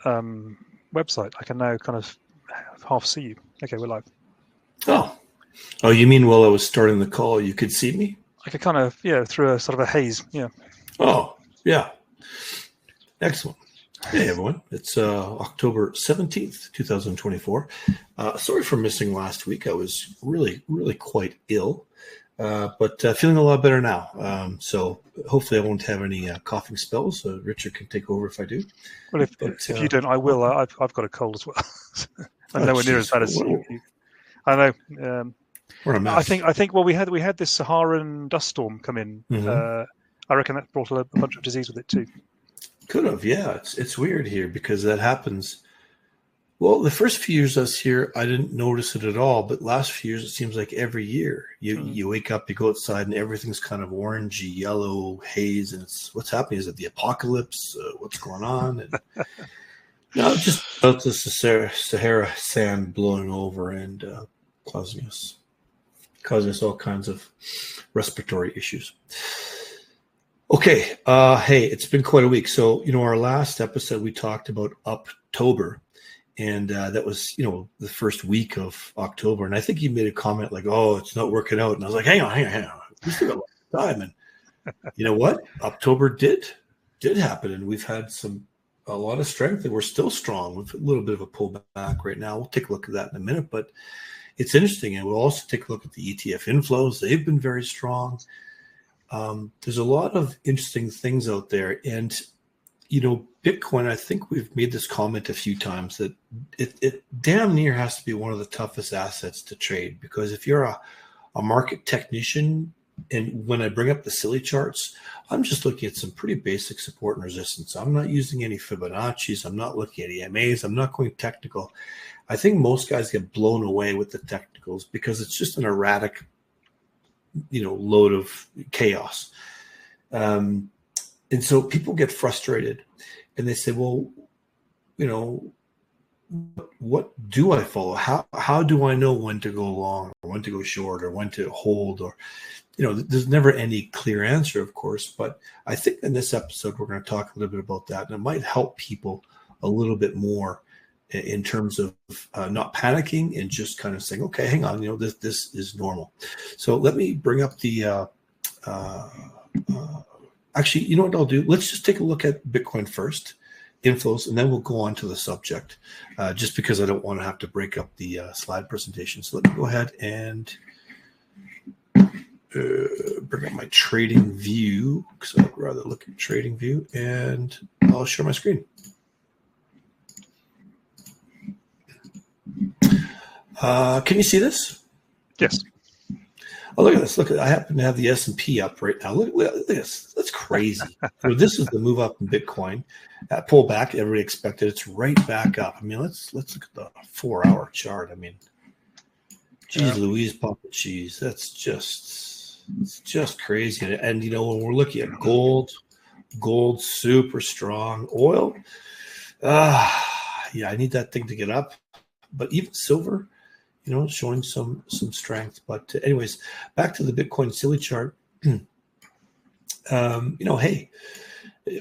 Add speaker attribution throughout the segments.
Speaker 1: website. I can now kind of half see you. Okay, we're live.
Speaker 2: Oh, you mean while I was starting the call, you could see me?
Speaker 1: I could kind of, through a sort of a haze. Yeah.
Speaker 2: Oh, yeah. Excellent. Hey, everyone. It's October 17th, 2024. Sorry for missing last week. I was really, really quite ill, but feeling a lot better now. So hopefully I won't have any coughing spells. Richard can take over if I do.
Speaker 1: Well, if you don't, I will. I've got a cold as well. I'm nowhere near as bad as you. I know.
Speaker 2: We're a mess.
Speaker 1: I think. Well, we had this Saharan dust storm come in.
Speaker 2: Mm-hmm.
Speaker 1: I reckon that brought a bunch of disease with it too.
Speaker 2: Could have, yeah. It's weird here because that happens. Well, the first few years I was here, I didn't notice it at all. But last few years, it seems like every year you wake up, you go outside, and everything's kind of orangey, yellow, haze, and it's what's happening? Is it the apocalypse? What's going on? And, just about the Sahara sand blowing over and causing us all kinds of respiratory issues. Okay, hey, it's been quite a week. So, our last episode, we talked about October, and that was, the first week of October. And I think you made a comment like, oh, it's not working out. And I was like, hang on. We still got a lot of time. And you know what? October did happen, and we've had a lot of strength, and we're still strong with a little bit of a pullback right now. We'll take a look at that in a minute, but it's interesting. And we'll also take a look at the ETF inflows. They've been very strong. There's a lot of interesting things out there. And, Bitcoin, I think we've made this comment a few times that it damn near has to be one of the toughest assets to trade, because if you're a market technician, and when I bring up the silly charts, I'm just looking at some pretty basic support and resistance. I'm not using any Fibonacci's. I'm not looking at EMAs. I'm not going technical. I think most guys get blown away with the technicals because it's just an erratic load of chaos. And so people get frustrated and they say, well, what do I follow? How do I know when to go long or when to go short or when to hold? Or, there's never any clear answer, of course. But I think in this episode, we're going to talk a little bit about that. And it might help people a little bit more in terms of not panicking and just kind of saying, okay, hang on, this is normal. So let me bring up the, actually, you know what I'll do? Let's just take a look at Bitcoin first, inflows, and then we'll go on to the subject, just because I don't want to have to break up the slide presentation. So let me go ahead and bring up my trading view, because I'd rather look at trading view, and I'll share my screen. Can you see this?
Speaker 1: Yes.
Speaker 2: Oh, look at this. Look, I happen to have the S&P up right now. Look at this. That's crazy. This is the move up in Bitcoin. That pullback, everybody expected. It's right back up. I mean, let's look at the 4-hour chart. I mean, geez, Louise, Papa Cheese. It's just crazy. And when we're looking at gold super strong. Oil, I need that thing to get up. But even silver, showing some strength. But anyways, back to the Bitcoin silly chart. Hey,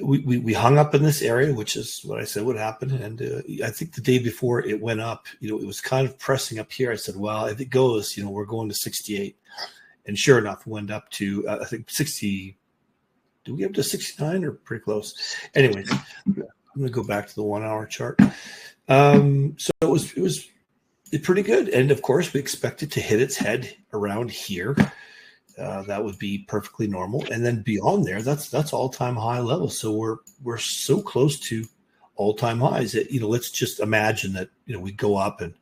Speaker 2: we hung up in this area, which is what I said would happen. And I think the day before it went up, it was kind of pressing up here. I said, well, if it goes, we're going to 68. And sure enough, we went up to, I think 60. Did we get up to 69 or pretty close? Anyways, I'm going to go back to the 1-hour chart. So it was pretty good. And of course, we expect it to hit its head around here. That would be perfectly normal. And then beyond there, that's all-time high level. So we're so close to all-time highs that, let's just imagine that, we go up and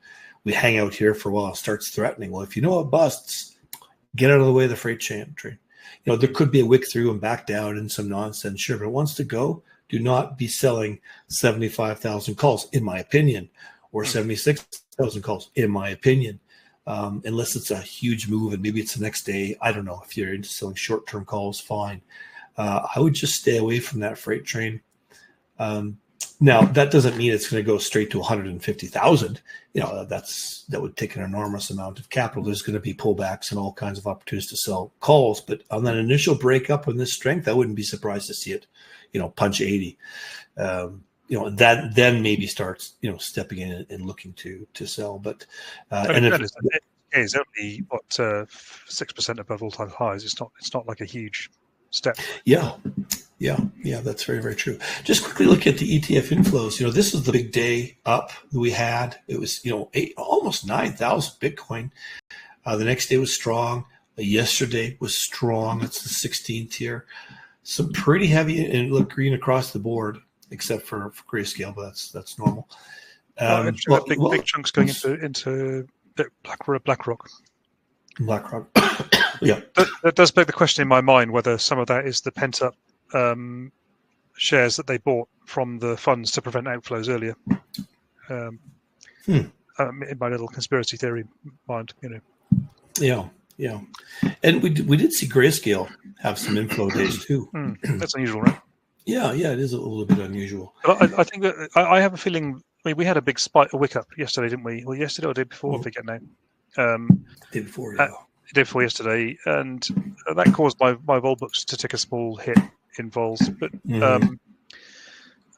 Speaker 2: we hang out here for a while. It starts threatening. Well, if it busts, get out of the way of the freight train. There could be a wick through and back down and some nonsense. Sure, but it wants to go. Do not be selling 75,000 calls, in my opinion, or 76,000 calls, in my opinion, unless it's a huge move and maybe it's the next day. I don't know. If you're into selling short-term calls, fine. I would just stay away from that freight train. Now, that doesn't mean it's going to go straight to 150,000. That would take an enormous amount of capital. There's going to be pullbacks and all kinds of opportunities to sell calls. But on that initial breakup on this strength, I wouldn't be surprised to see it, punch 80. that then maybe starts, stepping in and looking to sell. But
Speaker 1: it is only 6% above all-time highs. It's not like a huge step.
Speaker 2: Yeah, that's very, very true. Just quickly look at the ETF inflows. This was the big day up that we had. It was almost 9,000 Bitcoin. The next day was strong. Yesterday was strong. It's the 16th here. Some pretty heavy and look green across the board, except for Grayscale, but that's normal.
Speaker 1: Big chunks going into BlackRock.
Speaker 2: Yeah.
Speaker 1: That does beg the question in my mind whether some of that is the pent-up shares that they bought from the funds to prevent outflows earlier. In my little conspiracy theory mind,
Speaker 2: Yeah. And we did see Grayscale have some inflow days too.
Speaker 1: That's unusual, right?
Speaker 2: Yeah, it is a little bit unusual.
Speaker 1: But I think that I have a feeling. I mean, we had a big spike, a wick up yesterday, didn't we? Well, yesterday or the day before, I forget now.
Speaker 2: Day before, yeah.
Speaker 1: Day before yesterday, and that caused my vol books to take a small hit in vols. But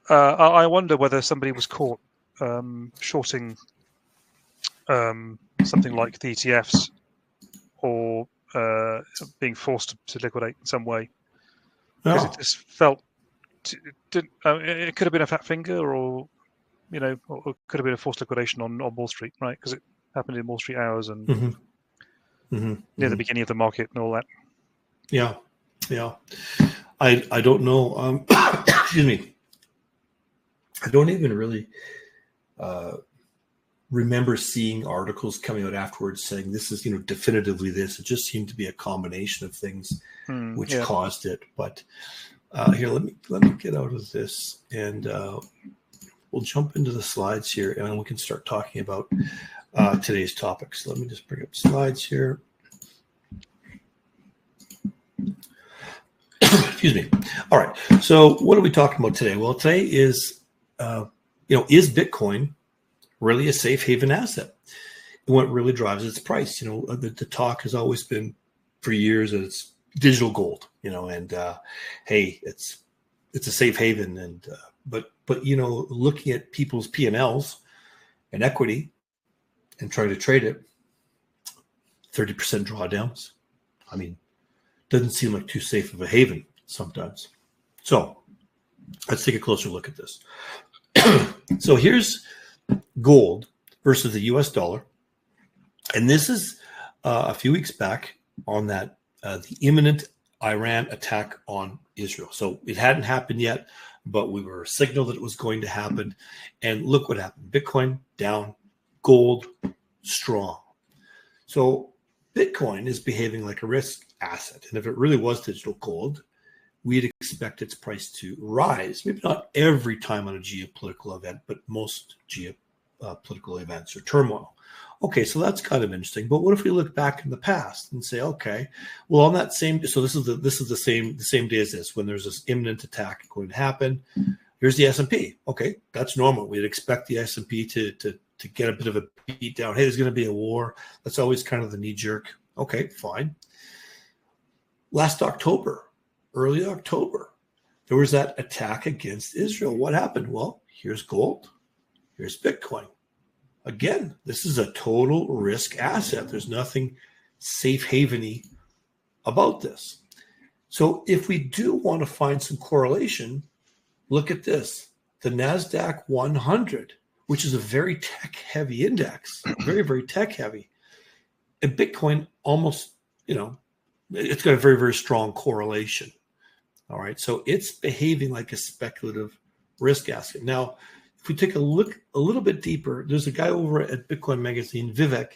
Speaker 1: I wonder whether somebody was caught shorting something like the ETFs or being forced to liquidate in some way. Because it just felt it could have been a fat finger, or or could have been a forced liquidation on Wall Street, right? Because it happened in Wall Street hours and near the beginning of the market and all that.
Speaker 2: Yeah. I don't know. Excuse me. I don't even really remember seeing articles coming out afterwards saying this is definitively this. It just seemed to be a combination of things which caused it. But here, let me get out of this, and we'll jump into the slides here, and we can start talking about today's topics. Let me just bring up slides here. Excuse me. All right. So what are we talking about today? Well, today is, is Bitcoin really a safe haven asset? And what really drives its price? The talk has always been for years that it's digital gold, and hey, it's a safe haven. And but looking at people's P&Ls and equity and trying to trade it, 30% drawdowns. I mean, doesn't seem like too safe of a haven sometimes. So let's take a closer look at this. So here's gold versus the US dollar. And this is a few weeks back on that the imminent Iran attack on Israel. So it hadn't happened yet, but we were signaled that it was going to happen. And look what happened. Bitcoin down, gold strong. So Bitcoin is behaving like a risk asset. And if it really was digital gold, we'd expect its price to rise. Maybe not every time on a geopolitical event, but most geopolitical events or turmoil. Okay, so that's kind of interesting. But what if we look back in the past and say, okay, well, on that same, so this is the same day as this, when there's this imminent attack going to happen. Here's the S&P. Okay, that's normal. We'd expect the S&P to get a bit of a beat down. Hey, there's going to be a war. That's always kind of the knee jerk. Okay, fine. Last October, early October, there was that attack against Israel. What happened? Well, here's gold. Here's Bitcoin. Again, this is a total risk asset. There's nothing safe haven-y about this. So if we do want to find some correlation, look at this. The NASDAQ 100, which is a very tech-heavy index, very, very tech-heavy. And Bitcoin almost, it's got a very, very strong correlation. All right. So it's behaving like a speculative risk asset. Now, if we take a look a little bit deeper, there's a guy over at Bitcoin Magazine, Vivek.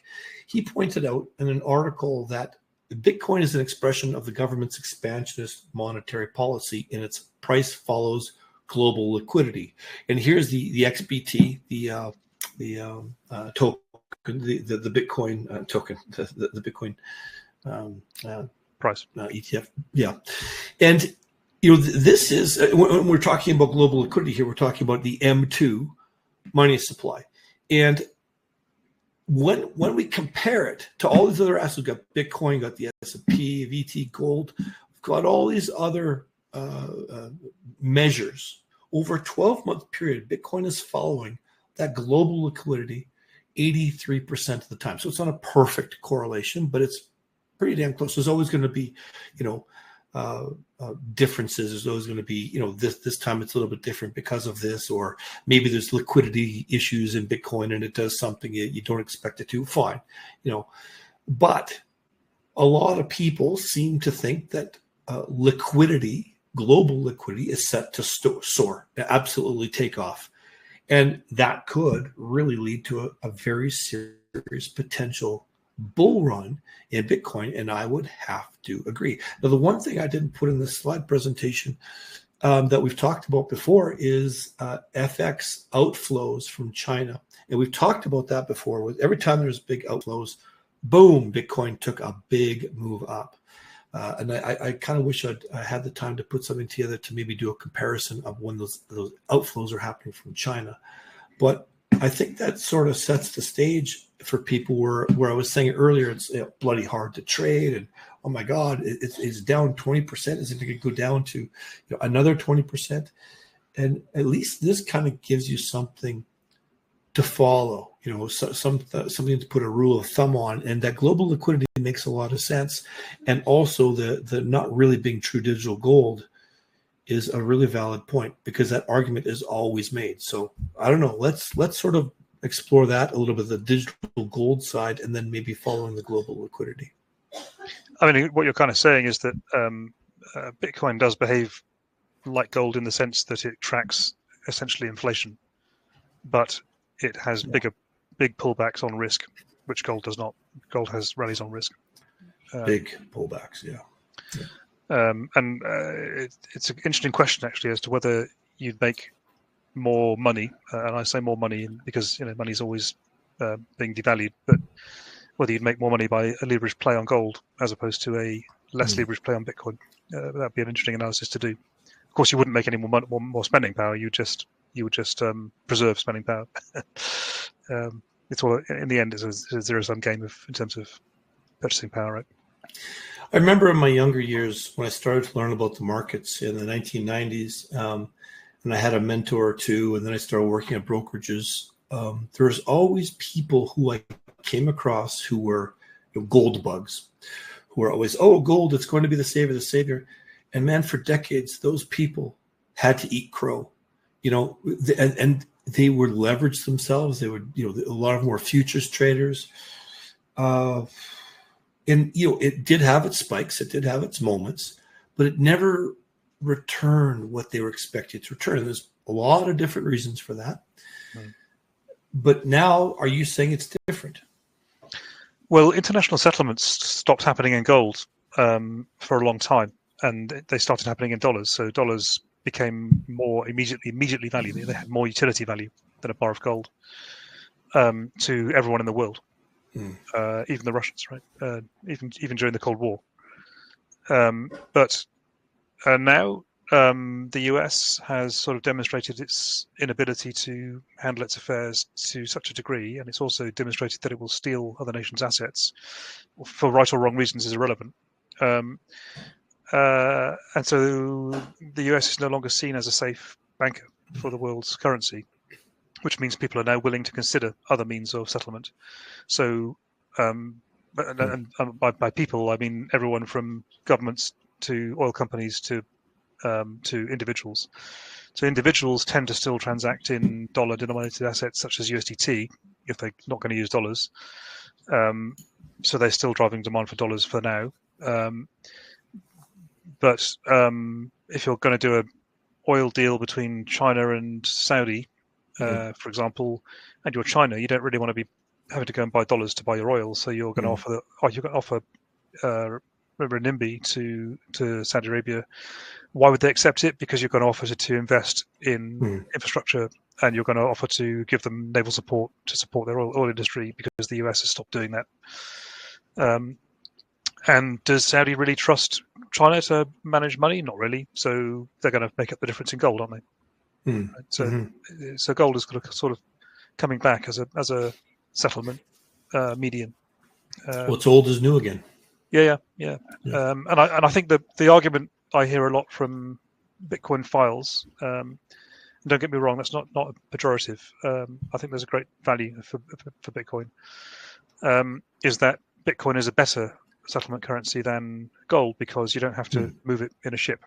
Speaker 2: He pointed out in an article that Bitcoin is an expression of the government's expansionist monetary policy, and its price follows global liquidity. And here's the XBT, the token, the Bitcoin token, the Bitcoin
Speaker 1: price
Speaker 2: ETF. Yeah, and this is when we're talking about global liquidity here. We're talking about the M2 money supply, and when we compare it to all these other assets, we've got Bitcoin, got the S&P, VT, gold, we've got all these other measures over a 12-month period, Bitcoin is following that global liquidity 83% of the time. So it's not a perfect correlation, but it's pretty damn close. There's always going to be, differences. There's always going to be, this time it's a little bit different because of this, or maybe there's liquidity issues in Bitcoin and it does something you don't expect it to. Fine, but a lot of people seem to think that global liquidity is set to soar, to absolutely take off. And that could really lead to a very serious potential bull run in Bitcoin. And I would have to agree. Now, the one thing I didn't put in this slide presentation that we've talked about before is FX outflows from China. And we've talked about that before. Every time there's big outflows, boom, Bitcoin took a big move up. And I kind of wish I had the time to put something together to maybe do a comparison of when those outflows are happening from China. But I think that sort of sets the stage for people where I was saying earlier, it's bloody hard to trade. And, oh, my God, it's down 20%. Is it going to go down to another 20%? And at least this kind of gives you something to follow, something to put a rule of thumb on. And that global liquidity makes a lot of sense. And also the not really being true digital gold is a really valid point, because that argument is always made. So I don't know, let's sort of explore that a little bit, the digital gold side, and then maybe following the global liquidity.
Speaker 1: I mean, what you're kind of saying is that Bitcoin does behave like gold in the sense that it tracks essentially inflation, but it has big pullbacks on risk, which gold does not. Gold has rallies on risk.
Speaker 2: Big pullbacks, yeah.
Speaker 1: It's an interesting question, actually, as to whether you'd make more money. And I say more money because money is always being devalued, but whether you'd make more money by a leveraged play on gold as opposed to a less leveraged play on Bitcoin. That'd be an interesting analysis to do. Of course, you wouldn't make any more spending power. You would just preserve spending power. It's all in the end is a zero-sum game in terms of purchasing power, right?
Speaker 2: I remember in my younger years when I started to learn about the markets in the 1990s, and I had a mentor or two, and then I started working at brokerages. There was always people who I came across who were gold bugs, who were always, oh, gold, it's going to be the savior. And man, for decades, those people had to eat crow, and they would leverage themselves. They would, a lot of them were futures traders. And, it did have its spikes. It did have its moments, but it never returned what they were expected to return. There's a lot of different reasons for that. Right. But now, are you saying it's different?
Speaker 1: Well, international settlements stopped happening in gold for a long time, and they started happening in dollars. So dollars became more immediately valued. They had more utility value than a bar of gold to everyone in the world. Even the Russians, right? Even during the Cold War. But now the US has sort of demonstrated its inability to handle its affairs to such a degree, and it's also demonstrated that it will steal other nations' assets for right or wrong reasons is irrelevant. And so the US is no longer seen as a safe banker for the world's currency, which means people are now willing to consider other means of settlement. So, by people, I mean everyone from governments to oil companies to individuals. So individuals tend to still transact in dollar-denominated assets such as USDT if they're not going to use dollars. So they're still driving demand for dollars for now. But if you're going to do an oil deal between China and Saudi, for example, and you're China, you don't really want to be having to go and buy dollars to buy your oil. So you're going to offer renminbi to Saudi Arabia. Why would they accept it? Because you're going to offer to invest in infrastructure, and you're going to offer to give them naval support to support their oil industry, because the US has stopped doing that. And does Saudi really trust China to manage money? Not really. So they're going to make up the difference in gold, aren't they? Right? So gold is sort of coming back as a settlement medium.
Speaker 2: What's old is new again.
Speaker 1: Yeah. And I think the argument I hear a lot from Bitcoin files Don't get me wrong, that's not pejorative. I think there's a great value for Bitcoin. Is that Bitcoin is a better settlement currency than gold because you don't have to move it in a ship.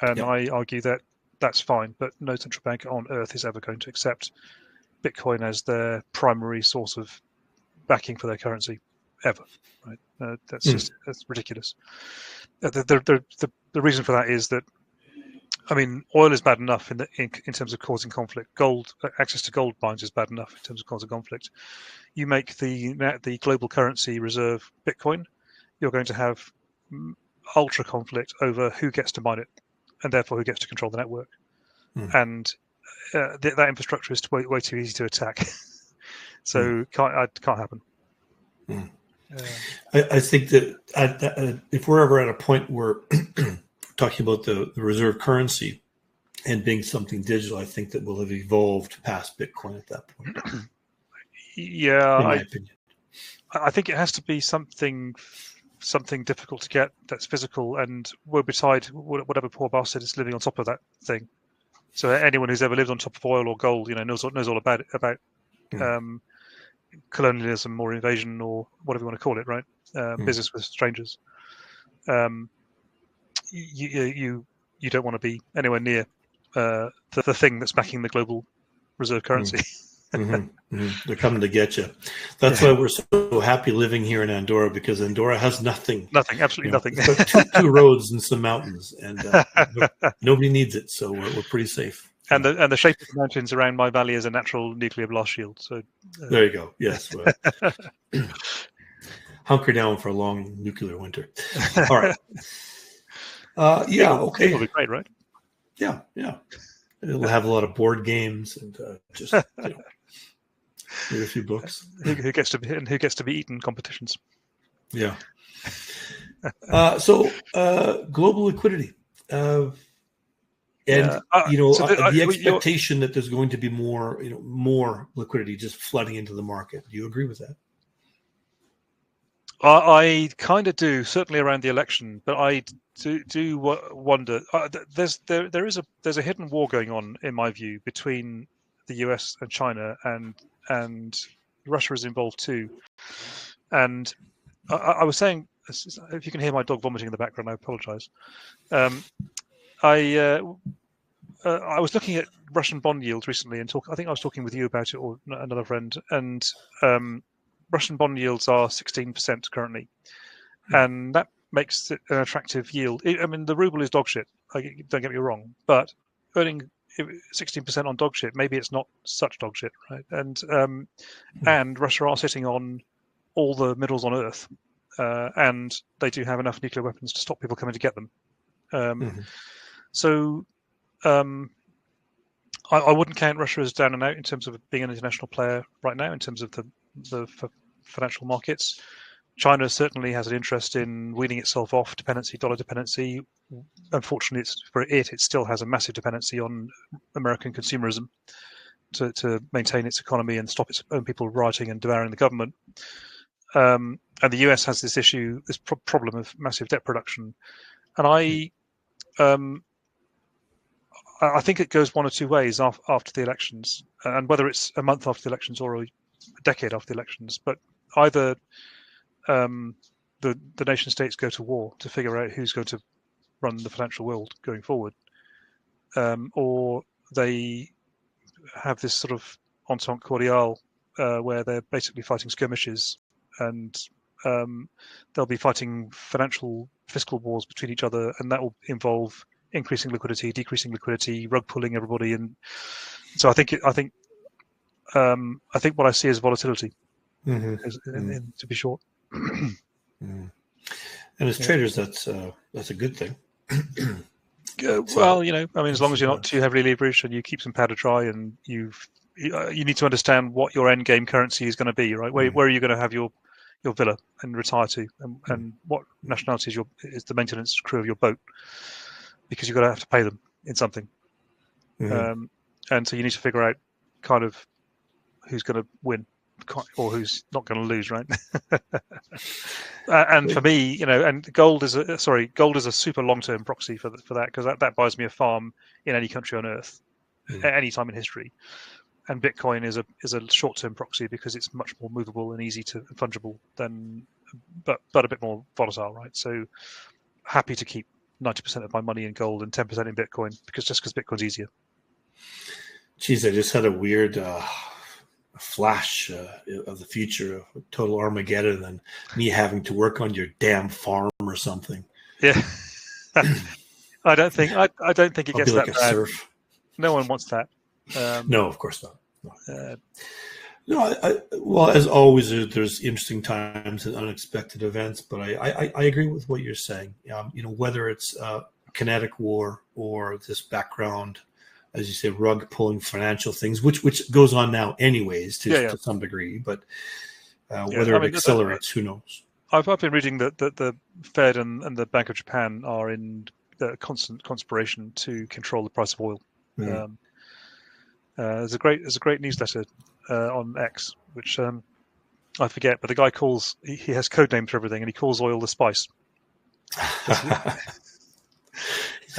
Speaker 1: And I argue that that's fine, but no central bank on earth is ever going to accept Bitcoin as their primary source of backing for their currency, ever. Right? That's ridiculous. The reason for that is that, I mean, oil is bad enough in terms of causing conflict. Access to gold mines is bad enough in terms of causing conflict. You make the global currency reserve Bitcoin, you're going to have ultra conflict over who gets to mine it, and therefore who gets to control the network. And that infrastructure is way too easy to attack. So can't happen.
Speaker 2: I think that if we're ever at a point where talking about the reserve currency and being something digital, I think that we'll have evolved past Bitcoin at that point.
Speaker 1: Yeah,
Speaker 2: in my opinion.
Speaker 1: I think it has to be something difficult to get that's physical and woe betide whatever poor bastard is living on top of that thing. So anyone who's ever lived on top of oil or gold, knows all about colonialism or invasion or whatever you want to call it, right? Business with strangers. You don't want to be anywhere near the thing that's backing the global reserve currency.
Speaker 2: They're coming to get you. That's why we're so happy living here in Andorra, because Andorra has nothing.
Speaker 1: Nothing, absolutely nothing.
Speaker 2: It's got two roads and some mountains, and nobody needs it, so we're pretty safe.
Speaker 1: And the shape of the mountains around my valley is a natural nuclear blast shield. So
Speaker 2: there you go. Yes. Well, hunker down for a long nuclear winter. All right. Okay.
Speaker 1: It'll be great, right?
Speaker 2: Yeah. It'll have a lot of board games and just read a few books.
Speaker 1: Who gets to be eaten competitions?
Speaker 2: Yeah. So global liquidity, the expectation that there's going to be more liquidity just flooding into the market. Do you agree with that?
Speaker 1: I kind of do, certainly around the election, but I do wonder. There's a hidden war going on, in my view, between the US and China, and Russia is involved too. And I was saying, if you can hear my dog vomiting in the background, I apologize. I was looking at Russian bond yields recently, and I think I was talking with you about it, or another friend, and Russian bond yields are 16% currently, and that makes it an attractive yield. I mean, the ruble is dog shit. Don't get me wrong, but earning 16% on dog shit, maybe it's not such dog shit, right? And Russia are sitting on all the minerals on Earth, and they do have enough nuclear weapons to stop people coming to get them. So I wouldn't count Russia as down and out in terms of being an international player right now, in terms of the financial markets. China certainly has an interest in weaning itself off dollar dependency. Unfortunately, it still has a massive dependency on American consumerism to maintain its economy and stop its own people rioting and devouring the government. And the US has this problem of massive debt production. And I think it goes one or two ways after the elections, and whether it's a month after the elections or a decade after the elections. But either the nation states go to war to figure out who's going to run the financial world going forward, or they have this sort of entente cordiale where they're basically fighting skirmishes, and they'll be fighting fiscal wars between each other, and that will involve increasing liquidity, decreasing liquidity, rug pulling everybody, and so I think what I see is volatility, to be short.
Speaker 2: And as traders, that's a good thing.
Speaker 1: Well, I mean, as long as you're not too heavily leveraged and you keep some powder dry, and you need to understand what your end game currency is going to be, right? Where are you going to have your villa and retire to, and what nationality is the maintenance crew of your boat, because you're going to have to pay them in something. And so you need to figure out kind of who's going to win or who's not going to lose, right? And for me, and gold is a super long-term proxy for that, because that buys me a farm in any country on earth, at any time in history. And Bitcoin is a short-term proxy because it's much more movable and easy to fungible than, but a bit more volatile, right? So happy to keep 90% of my money in gold and 10% in Bitcoin because Bitcoin's easier.
Speaker 2: Geez, I just had a weird flash of the future of total Armageddon and me having to work on your damn farm or something.
Speaker 1: Yeah. I don't think it gets that bad.
Speaker 2: Surf.
Speaker 1: No one wants that.
Speaker 2: No, of course not.
Speaker 1: No.
Speaker 2: Well, as always, there's interesting times and unexpected events, but I agree with what you're saying. Whether it's kinetic war or this background, as you say, rug pulling financial things, which goes on now anyways to some degree, but whether it accelerates, who knows?
Speaker 1: I've been reading that the Fed and the Bank of Japan are in constant conspiration to control the price of oil. Mm. There's a great newsletter on X, which I forget, but the guy he has code names for everything, and he calls oil the spice.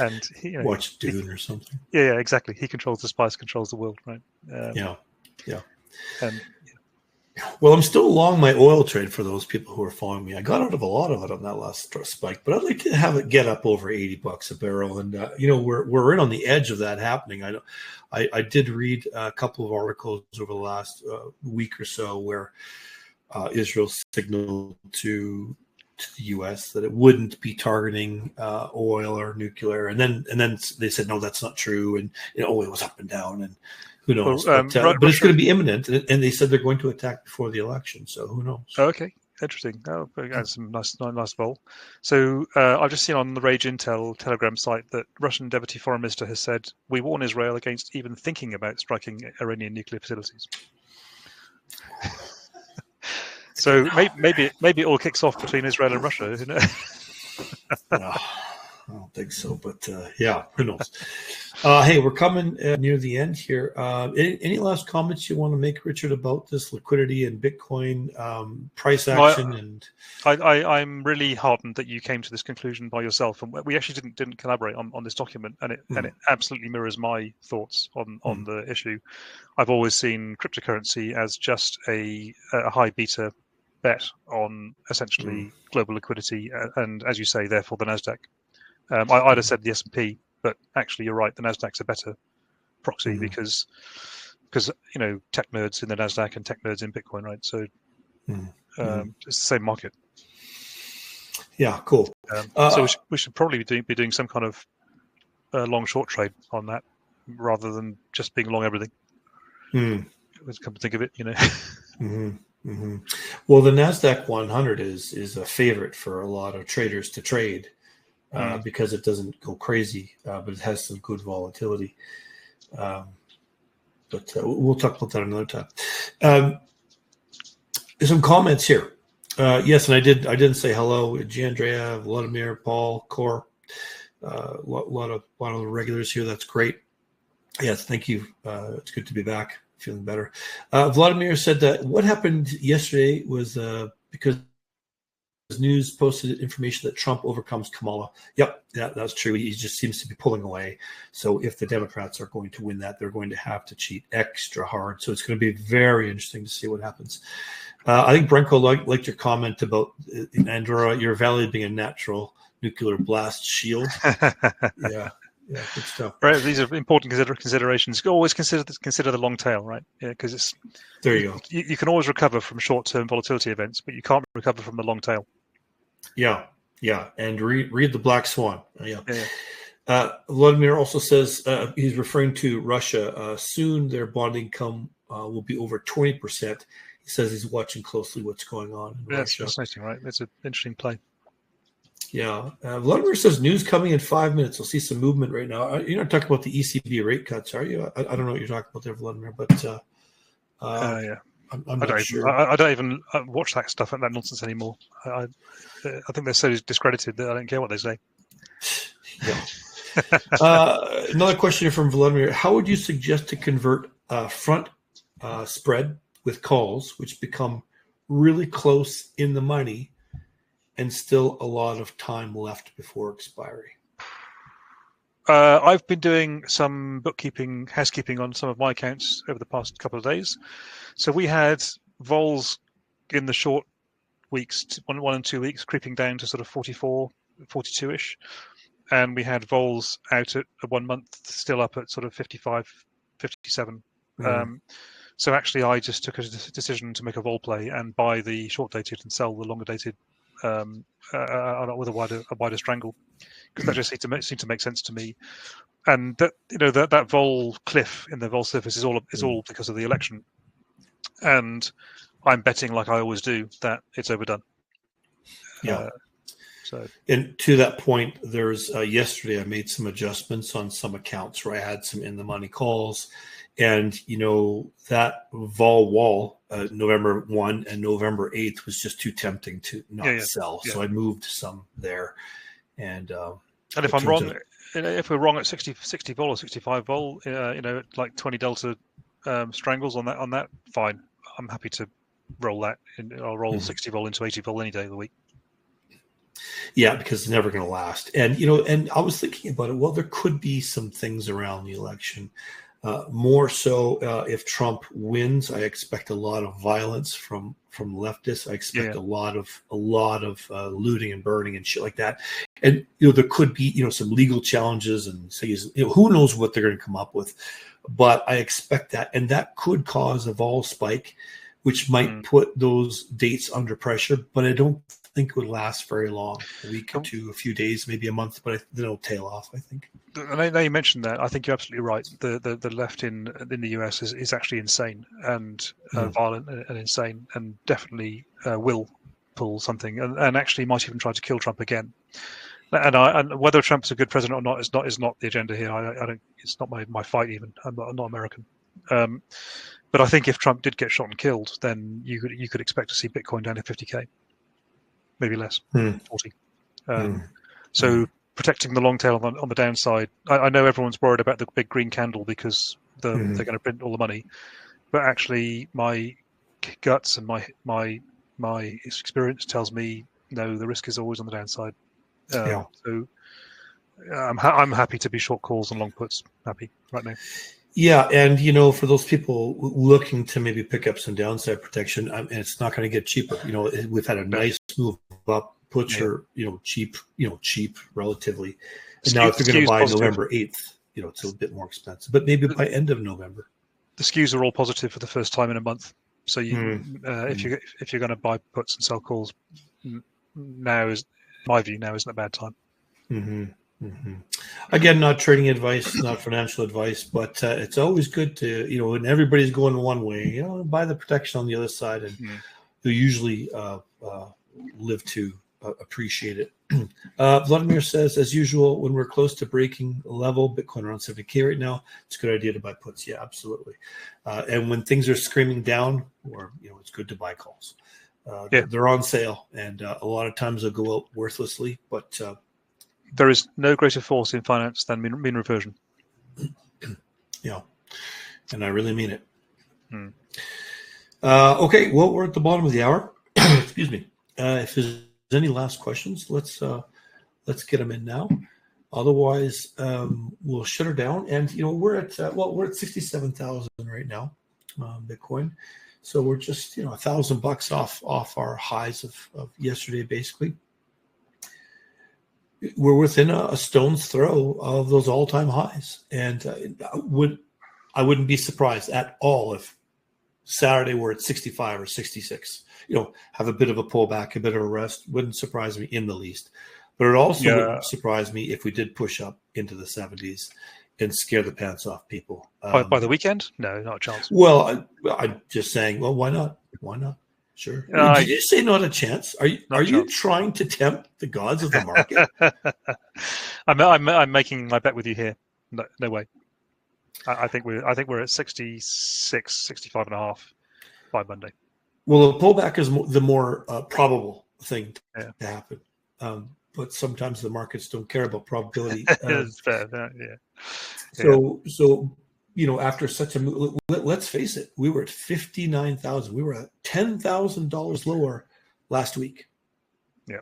Speaker 1: And
Speaker 2: watch Dune or something.
Speaker 1: Yeah, exactly. He controls the spice, controls the world, right?
Speaker 2: Yeah.
Speaker 1: And
Speaker 2: well, I'm still long my oil trade for those people who are following me. I got out of a lot of it on that last spike, but I'd like to have it get up over $80 a barrel. And we're right on the edge of that happening. I did read a couple of articles over the last week or so where Israel signaled to the U.S. that it wouldn't be targeting oil or nuclear, and then they said no, that's not true, and oil was up and down, and who knows? But it's going to be imminent, and they said they're going to attack before the election, so who knows?
Speaker 1: Okay, interesting. Some nice vol. So I've just seen on the Rage Intel Telegram site that Russian Deputy Foreign Minister has said, "We warn Israel against even thinking about striking Iranian nuclear facilities." So maybe it all kicks off between Israel and Russia, isn't it?
Speaker 2: I don't think so, but who knows? Hey, we're coming near the end here. Any last comments you want to make, Richard, about this liquidity and Bitcoin price action?
Speaker 1: I'm really heartened that you came to this conclusion by yourself, and we actually didn't collaborate on this document, and it absolutely mirrors my thoughts on the issue. I've always seen cryptocurrency as just a high beta bet on essentially global liquidity, and as you say, therefore the Nasdaq. I'd have said the S&P, but actually you're right. The Nasdaq's a better proxy because tech nerds in the Nasdaq and tech nerds in Bitcoin, right? So it's the same market.
Speaker 2: Yeah, cool.
Speaker 1: So we should probably be doing some kind of long short trade on that rather than just being long everything. Come to think of it,
Speaker 2: Well, the Nasdaq 100 is a favorite for a lot of traders to trade because it doesn't go crazy, but it has some good volatility. But we'll talk about that another time. There's some comments here. Yes, and I didn't say hello. Andrea, Vladimir, Paul, Cor, a lot of the regulars here. That's great. Yes, thank you. It's good to be back. Feeling better. Vladimir said that what happened yesterday was because news posted information that Trump overcomes Kamala. Yep, that's true. He just seems to be pulling away. So if the Democrats are going to win that, they're going to have to cheat extra hard. So it's going to be very interesting to see what happens. I think Brenko liked your comment about Andorra, your valley being a natural nuclear blast shield. Yeah, good stuff.
Speaker 1: Right, these are important considerations. Always consider the long tail, right? Yeah, because it's
Speaker 2: there. You go.
Speaker 1: You can always recover from short-term volatility events, but you can't recover from the long tail.
Speaker 2: Yeah, and read the Black Swan. Vladimir also says he's referring to Russia. Soon their bond income will be over 20%. He says he's watching closely what's going on in Russia.
Speaker 1: That's fascinating, right? That's an interesting play.
Speaker 2: Yeah. Vladimir says news coming in 5 minutes. We'll see some movement right now. You're not talking about the ECB rate cuts, are you? I don't know what you're talking about there, Vladimir, but I'm not sure.
Speaker 1: I don't even watch that stuff, that nonsense anymore. I think they're so discredited that I don't care what they say.
Speaker 2: Yeah. Another question here from Vladimir. How would you suggest to convert front spread with calls, which become really close in the money, and still a lot of time left before expiry?
Speaker 1: I've been doing some housekeeping on some of my accounts over the past couple of days. So we had vols in the short weeks, 1 and 2 weeks, creeping down to sort of 44, 42-ish. And we had vols out at 1 month, still up at sort of 55, 57. So actually, I just took a decision to make a vol play and buy the short dated and sell the longer dated with a wider strangle, because that just seemed to make sense to me. And that vol cliff in the vol surface is all because of the election, and I'm betting, like I always do, that it's overdone.
Speaker 2: Yeah.
Speaker 1: So,
Speaker 2: and to that point, there's yesterday I made some adjustments on some accounts where I had some in the money calls, and that vol wall November 1 and November 8th was just too tempting to not sell. Yeah. So I moved some there, and
Speaker 1: if I'm wrong, if we're wrong at 60 vol or 65 vol, like 20 delta strangles on that, fine. I'm happy to roll that. I'll roll 60 vol into 80 vol any day of the week.
Speaker 2: Yeah, because it's never going to last. And, and I was thinking about it. Well, there could be some things around the election. More so if Trump wins, I expect a lot of violence from leftists. I expect a lot of looting and burning and shit like that. And, there could be, some legal challenges and who knows what they're going to come up with. But I expect that. And that could cause a vol spike, which might put those dates under pressure. But I don't think it would last very long, a week or two, a few days, maybe a month, but then it'll tail off, I think.
Speaker 1: And now you mentioned that, I think you're absolutely right. The left in the US is actually insane and violent and insane, and definitely will pull something, and actually might even try to kill Trump again. And whether Trump's a good president or not is not the agenda here. I don't. It's not my fight even. I'm not American. But I think if Trump did get shot and killed, then you could expect to see Bitcoin down to 50K. Maybe less, 40. So protecting the long tail on the downside. I know everyone's worried about the big green candle because they're going to print all the money, but actually my guts and my experience tells me no, the risk is always on the downside. So I'm happy to be short calls and long puts. Happy right now.
Speaker 2: Yeah, and for those people looking to maybe pick up some downside protection, and it's not going to get cheaper. We've had a nice move up, puts are cheap relatively. And now if you're going to buy November 8th, it's a bit more expensive, but maybe by end of November.
Speaker 1: The skews are all positive for the first time in a month. So if you're going to buy puts and sell calls, now is my view. Now isn't a bad time.
Speaker 2: Again, not trading advice, not financial advice, but it's always good to, when everybody's going one way, buy the protection on the other side, and you usually live to appreciate it. Vladimir says, as usual, when we're close to breaking level, Bitcoin around 70K right now, it's a good idea to buy puts. Yeah, absolutely. And when things are screaming down, or it's good to buy calls. They're on sale, and a lot of times they'll go out worthlessly, but
Speaker 1: there is no greater force in finance than mean reversion.
Speaker 2: Yeah, and I really mean it. Okay, well, we're at the bottom of the hour. Excuse me. If there's any last questions, let's get them in now. Otherwise, we'll shut her down. And we're at 67,000 right now, Bitcoin. So we're just $1,000 off our highs of yesterday, basically. We're within a stone's throw of those all-time highs, and I wouldn't be surprised at all if Saturday we're at 65 or 66. Have a bit of a pullback, a bit of a rest. Wouldn't surprise me in the least. But it also wouldn't surprise me if we did push up into the 70s and scare the pants off people.
Speaker 1: By the weekend? No, not a chance.
Speaker 2: Well, I'm just saying. Well, why not? Why not? Sure. Did you say not a chance? Are you trying to tempt the gods of the market?
Speaker 1: I'm making my bet with you here. No way. I think we're at 66, 65 and a half by Monday.
Speaker 2: Well, the pullback is the more probable thing to happen. But sometimes the markets don't care about probability.
Speaker 1: It's fair, yeah.
Speaker 2: So after such a move, let's face it, we were at 59,000. We were at $10,000 lower last week.
Speaker 1: Yeah.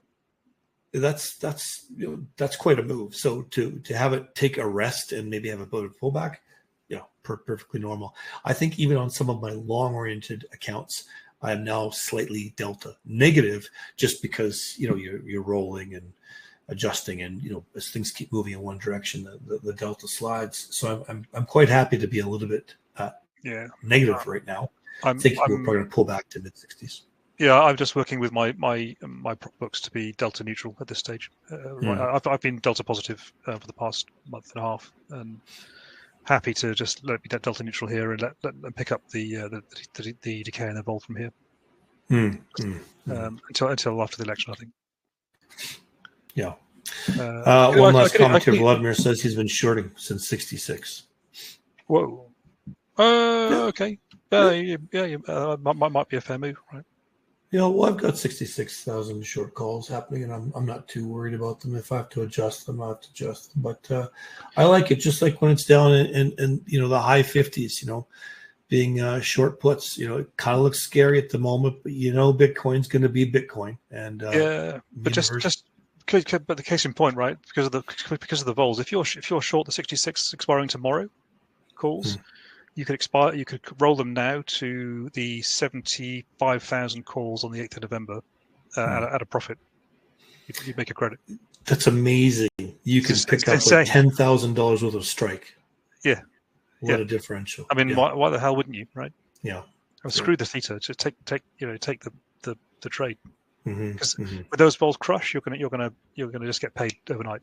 Speaker 2: that's that's quite a move. So to have it take a rest and maybe have a bit of pullback, perfectly normal. I think even on some of my long-oriented accounts, I am now slightly delta negative, just because you're rolling and adjusting, and as things keep moving in one direction, the delta slides. So I'm quite happy to be a little bit negative right now. I think we're probably going to pull back to mid-60s.
Speaker 1: Yeah, I'm just working with my prop books to be delta neutral at this stage. I've been delta positive for the past month and a half, and happy to just let me get delta neutral here and let pick up the decay and the vol from here until after the election, I think.
Speaker 2: Yeah. One last comment here. Vladimir says he's been shorting since 66.
Speaker 1: Whoa. Okay. Might be a fair move, right?
Speaker 2: Well, I've got 66,000 short calls happening, and I'm not too worried about them. If I have to adjust them, I have to adjust them. But I like it, just like when it's down in the high 50s, being short puts. It kind of looks scary at the moment, but Bitcoin's going to be Bitcoin. And
Speaker 1: but but the case in point, right? Because of the vols, if you're short the 66 expiring tomorrow calls. You could roll them now to the 75,000 calls on the 8th of November at a profit. You make a credit.
Speaker 2: That's amazing. You can pick up like $10,000 worth of strike.
Speaker 1: Yeah.
Speaker 2: What a differential.
Speaker 1: I mean, why the hell wouldn't you, right?
Speaker 2: Yeah.
Speaker 1: Screw the theta. Just take the trade. Because with those balls crush, you're gonna just get paid overnight.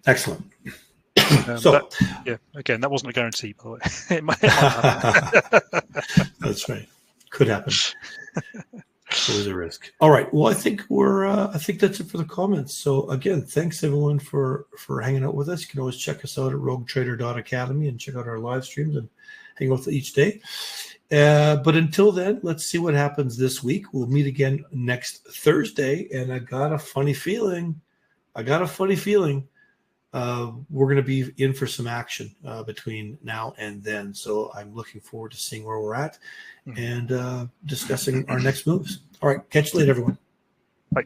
Speaker 2: Excellent.
Speaker 1: Again, that wasn't a guarantee, by the way. It might happen.
Speaker 2: That's right. Could happen. Always a risk. All right. Well, I think I think that's it for the comments. So again, thanks everyone for hanging out with us. You can always check us out at roguetrader.academy and check out our live streams and hang out with us each day. But until then, let's see what happens this week. We'll meet again next Thursday, and I got a funny feeling. We're going to be in for some action between now and then. So I'm looking forward to seeing where we're at and discussing our next moves. All right. Catch you later, everyone.
Speaker 1: Bye.